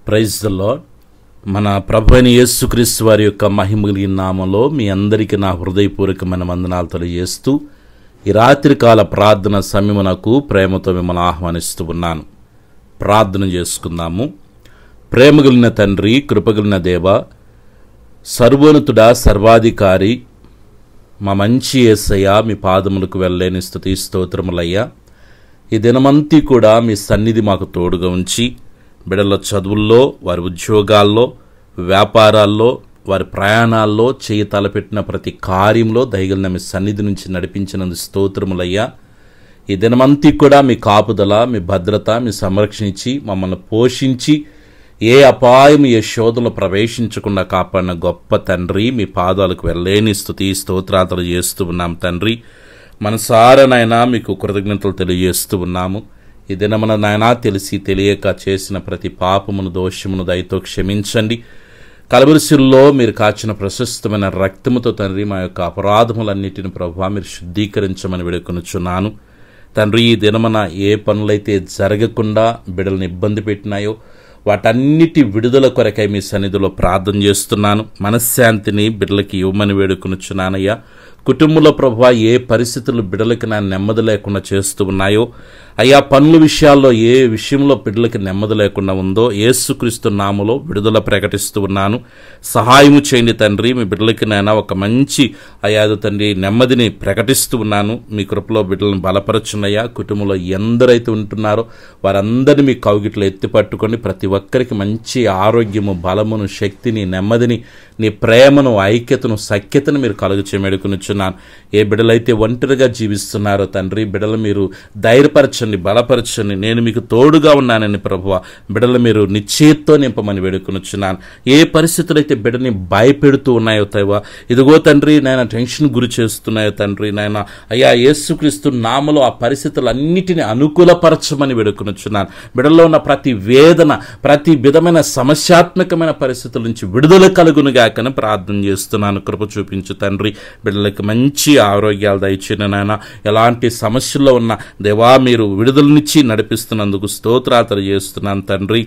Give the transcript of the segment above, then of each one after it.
Praise the lord. మన ప్రభు అయిన యేసుక్రీస్తు వారి యొక్క మహిమగలిగిన నామంలో మీ అందరికీ నా హృదయపూర్వకమైన వందనాలు తెలియజేస్తూ ఈ రాత్రికాల ప్రార్థన సమయమునకు ప్రేమతో మిమ్మల్ని ఆహ్వానిస్తూ ఉన్నాను. ప్రార్థన చేసుకుందాము. ప్రేమగలిగిన తండ్రి, కృపగలిగిన దేవ, సర్వోన్నతుడా, సర్వాధికారి, మా మంచి యేసయ్య, మీ పాదములకు వెళ్ళలేని స్తుతి స్తోత్రములయ్యా. ఈ దినమంతా కూడా మీ సన్నిధి మాకు తోడుగా ఉంచి బిడ్డల చదువుల్లో, వారి ఉద్యోగాల్లో, వ్యాపారాల్లో, వారి ప్రయాణాల్లో చేయి తలపెట్టిన ప్రతి కార్యంలో దయగలిగిన మీ సన్నిధి నుంచి నడిపించినందుకు స్తోత్రములయ్యా. ఈ దినమంతా కూడా మీ కాపుదల, మీ భద్రత, మీ సంరక్షణ ఇచ్చి మమ్మల్ని పోషించి ఏ అపాయం, ఏ శోధనలో ప్రవేశించకుండా కాపాడిన గొప్ప తండ్రి, మీ పాదాలకు వెళ్ళలేని స్తుతి స్తోత్రాలు చేస్తూ ఉన్నాం తండ్రి. మనసారనైనా మీకు కృతజ్ఞతలు తెలియజేస్తూ ఉన్నాము. ఈ దినమున నాయనా తెలిసి తెలియక చేసిన ప్రతి పాపమును, దోషమును దయతో క్షమించండి. కలవరిశిల్లో మీరు కాచిన ప్రశస్తమైన రక్తముతో తండ్రి మా యొక్క అపరాధములన్నిటిని ప్రభువా మీరు శుద్ధీకరించమని వేడుకొనుచున్నాను తండ్రి. ఈ దినమున ఏ పనులైతే జరగకుండా బిడ్డలను ఇబ్బంది పెట్టినాయో వాటన్నిటి విడుదల కొరకై మీ సన్నిధిలో ప్రార్థన చేస్తున్నాను. మనశ్శాంతిని బిడ్డలకి ఇవ్వమని వేడుకొనుచున్నానయ్యా. కుటుంబంలో ప్రభువా ఏ పరిస్థితులు బిడ్డలకి నా నెమ్మది లేకుండా చేస్తూ ఉన్నాయో అయ్యా, పనుల విషయాల్లో ఏ విషయంలో బిడ్డలకి నెమ్మది లేకుండా ఉందో యేసుక్రీస్తు నామములో విడుదల ప్రకటిస్తూ ఉన్నాను. సహాయము చేయండి తండ్రి. మీ బిడ్డలకి నాయన ఒక మంచి అయ్యాదు తండ్రి నెమ్మదిని ప్రకటిస్తూ ఉన్నాను. మీ కృపలో బిడ్డలను బలపరచున్నయ్యా. కుటుంబంలో ఎందరైతే ఉంటున్నారో వారందరినీ మీ కౌగిట్లో ఎత్తి పట్టుకొని ప్రతి ఒక్కరికి మంచి ఆరోగ్యము, బలమును, శక్తిని, నెమ్మదిని, నీ ప్రేమను, ఐక్యతను, సఖ్యతను మీరు కలుగు చేయమేడుకునిచున్నాను. ఏ బిడ్డలైతే ఒంటరిగా జీవిస్తున్నారో తండ్రి, బిడ్డలు మీరు ధైర్యపరచండి, బలపరచండి. నేను మీకు తోడుగా ఉన్నానని ప్రభువా బిడ్డలు మీరు నిశ్చయతో నింపమని వేడుకొనుచున్నాను. ఏ పరిస్థితులు అయితే బిడ్డని భయపెడుతూ ఉన్నాయో తైవా, ఇదిగో తండ్రి నాయన టెన్షన్ గురి చేస్తున్నాయో తండ్రి నాయన అయ్యా, యేసుక్రీస్తు నామములో ఆ పరిస్థితులన్నిటిని అనుకూలపరచమని వేడుకొనుచున్నాను. బిడ్డల్లో ఉన్న ప్రతి వేదన, ప్రతి విధమైన సమస్యాత్మకమైన పరిస్థితుల నుంచి విడుదల కలుగునుగాకని ప్రార్థన చేస్తున్నాను. కృప చూపించు తండ్రి. బిడ్డలకి మంచి ఆరోగ్యాలు దయచేయండి నాయన. ఎలాంటి సమస్యల్లో ఉన్న దేవా మీరు విడుదలనిచ్చి నడిపిస్తున్నందుకు స్తోత్రాలు చేస్తున్నాను తండ్రి.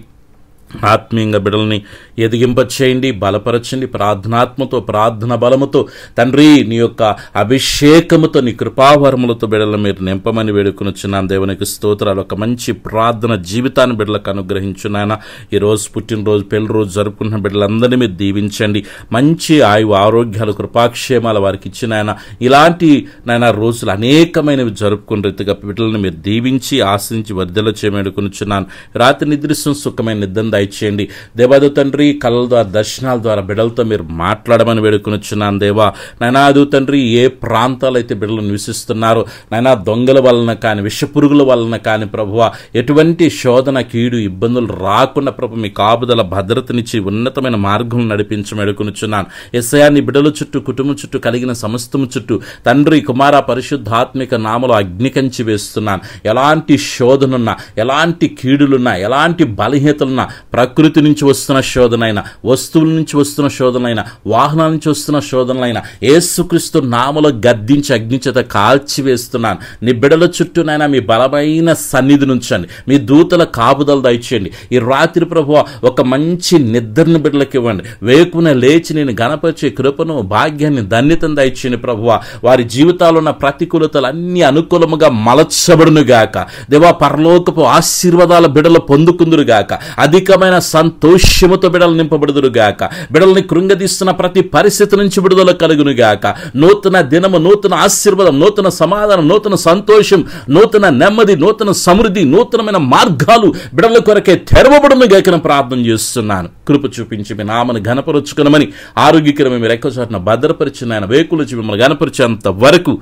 ఆత్మీయంగా బిడ్డల్ని ఎదిగింపచేయండి, బలపరచండి. ప్రార్థనాత్మతో, ప్రార్థన బలముతో తండ్రి నీ యొక్క అభిషేకముతో, నీ కృపావరములతో బిడ్డలను మీరు నింపమని వేడుకొనుచున్నాను. దేవునికి స్తోత్రాలు. ఒక మంచి ప్రార్థన జీవితాన్ని బిడ్డలకు అనుగ్రహించున్నాయన. ఈరోజు పుట్టినరోజు, పెళ్లి రోజు జరుపుకున్న బిడ్డలందరినీ మీరు దీవించండి. మంచి ఆయువు, ఆరోగ్యాలు, కృపాక్షేమాలు వారికి ఇచ్చినాయన. ఇలాంటి నాయన రోజులు అనేకమైనవి జరుపుకున్న రీతిగా బిడ్డలను మీరు దీవించి ఆశించి వర్ధల చేయమేడుకొనుచున్నాను. రాత్రి నిద్రిస్తున్న సుఖమైన నిద్ర దయచేయండి దేవాదు తండ్రి. కళల ద్వారా, దర్శనాల ద్వారా బిడ్డలతో మీరు మాట్లాడమని వేడుకొనుచున్నాను దేవా. నైనా అదు తండ్రి, ఏ ప్రాంతాలైతే బిడ్డలు నివసిస్తున్నారో నైనా దొంగల వలన కానీ, విషపురుగుల వలన కానీ ప్రభువా ఎటువంటి శోధన, కీడు, ఇబ్బందులు రాకుండా ప్రభు మీ కాపుదల భద్రతనిచ్చి ఉన్నతమైన మార్గం నడిపించమని వేడుకొనుచున్నాను. యేసయ్యా నీ బిడ్డల చుట్టూ, కుటుంబం చుట్టూ, కలిగిన సమస్తము చుట్టూ తండ్రి, కుమార, పరిశుద్ధాత్మిక నామలో అగ్నికంచి వేస్తున్నాను. ఎలాంటి శోధనున్నా, ఎలాంటి కీడులున్నా, ఎలాంటి బలహీనతలున్నా, ప్రకృతి నుంచి వస్తున్న శోధనైనా, వస్తువుల నుంచి వస్తున్న శోధనైనా, వాహనాల నుంచి వస్తున్న శోధనలైనా యేసుక్రీస్తు నామములో గద్దించి అగ్నిచేత కాల్చివేస్తున్నాను. నీ బిడ్డల చుట్టూనైనా మీ బలమైన సన్నిధి నుంచండి. మీ దూతల కాపుదల దయచేయండి. ఈ రాత్రి ప్రభువా ఒక మంచి నిద్రను బిడ్డలకు ఇవ్వండి. వేకున లేచి నేను గణపరిచే కృపను, భాగ్యాన్ని, ధన్యతను దయచేయండి ప్రభువా. వారి జీవితాల్లో ఉన్న ప్రతికూలతలు అన్ని అనుకూలముగా మలచబడునుగాక దేవా. పరలోకపు ఆశీర్వాదాల బిడ్డలు పొందుకుందురుగాక. అధికమైన సంతోషముతో బిడ్డలు నింపబడుదురుగాక. బిడ్డల్ని కృంగదీస్తున్న ప్రతి పరిస్థితి నుంచి విడుదల కలుగునుగాక. నూతన దినము, నూతన ఆశీర్వాదం, నూతన సమాధానం, నూతన సంతోషం, నూతన నెమ్మది, నూతన సమృద్ధి, నూతనమైన మార్గాలు బిడ్డల కొరకే తెరవబడునుగాక ప్రార్థన చేస్తున్నాను. కృప చూపించి మీ నామను ఘనపరుచుకునమని, ఆరోగ్యకరమైన మీరు ఎక్కువ చోట్ల భద్రపరిచిన ఆయన వేకులు మిమ్మల్ని ఘనపరిచేంత వరకు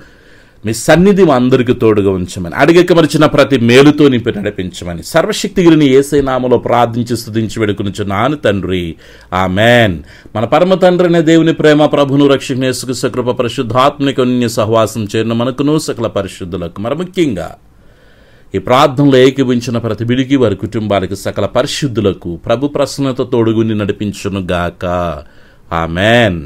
మీ సన్నిధి మా అందరికీ తోడుగా ఉంచమని, అడిగకమరిచిన ప్రతి మేలుతో నింపి నడిపించమని సర్వశక్తిగిరిని యేసయ్య నామములో ప్రార్థించి స్తుతించి వేడుకొనుచున్నాను తండ్రి. ఆమేన్. మన పరమ తండ్రి అనే దేవుని ప్రేమ, ప్రభును రక్షకుని యేసుక్రీస్తు కృప, పరిశుద్ధాత్మక అన్య సహవాసం చేరిన మనకును సకల పరిశుద్ధులకు, మరి ముఖ్యంగా ఈ ప్రార్థనలో ఏకీభవించిన ప్రతి బిడికి, వారి కుటుంబాలకు, సకల పరిశుద్ధులకు ప్రభు ప్రసన్నత తోడుగుని నడిపించును గాక. ఆమేన్.